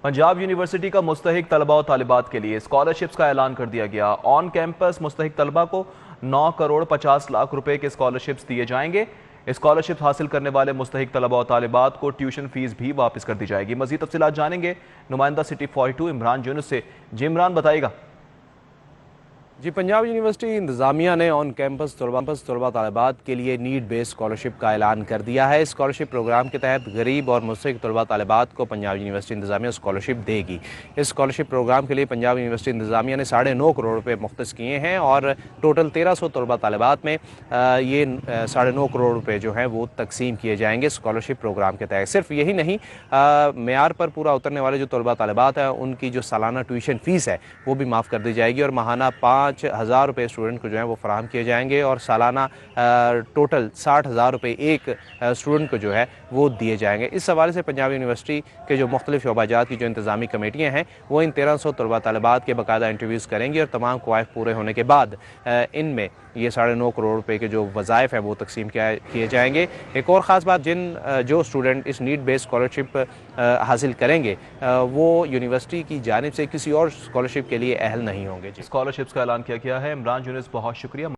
Punjab university का मुस्तहिक तलबा और तालिबात के लिए स्कॉलरशिप्स का ऐलान कर दिया गया। ऑन कैंपस मुस्तहिक तलबा को 9 करोड़ 50 लाख रुपए के स्कॉलरशिप्स दिए जाएंगे। स्कॉलरशिप हासिल करने वाले मुस्तहिक तलबा और तालिबात को ट्यूशन फीस भी वापस कर दी जाएगी। मजीद तफसीलात जानेंगे नुमाइंदा सिटी 42 इमरान यूनुस से। जी इमरान, बताइएगा। जी, पंजाब यूनिवर्सिटी इंतज़ामिया ने ऑन कैंपस तलबा तालिबात के लिए नीड बेस्ड स्कॉलरशिप का ऐलान कर दिया है। स्कॉलरशिप प्रोग्राम के तहत गरीब और मुस्तहिक तलबा तालिबात को पंजाब यूनिवर्सिटी इंतज़ामिया स्कॉलरशिप देगी। इस स्कॉलरशिप प्रोग्राम के लिए पंजाब यूनिवर्सिटी इंतज़ामिया ने 9.5 करोड़ रुपये मुख्तस किए हैं और टोटल 1300 तलबा तालिबात में ये 9.5 करोड़ रुपये जो हैं वो तकसीम किए जाएंगे स्कॉलरशिप प्रोग्राम के तहत। सिर्फ यही नहीं, मेयार पर पूरा उतरने वाले जो तलबा तालिबात हैं उनकी जो सालाना ट्यूशन फ़ीस है वो भी माफ़ कर दी जाएगी और माहाना 5,000 रुपये स्टूडेंट को जो है वो फराहम किए जाएंगे और सालाना टोटल 60,000 रुपये एक स्टूडेंट को जो है वो दिए जाएंगे। इस हवाले से पंजाब यूनिवर्सिटी के जो मुख्तलिफ शोबाजात की जो इंतज़ामी कमेटियाँ हैं वो इन 1300 तलबा तालिबात के बाकायदा इंटरव्यूज़ करेंगी और तमाम क़वाइफ पूरे होने के बाद इनमें ये 9.5 करोड़ रुपये के जो वज़ाइफ हैं वो तकसीम किए जाएंगे। एक और ख़ास बात, जो स्टूडेंट इस नीड बेस्ड स्कॉलरशिप हासिल करेंगे वो यूनिवर्सिटी की जानिब से किसी और स्कॉलरशिप के लिए अहल नहीं होंगे। स्कॉलरशिप्स का ऐलान किया गया है। इमरान यूनुस, बहुत शुक्रिया।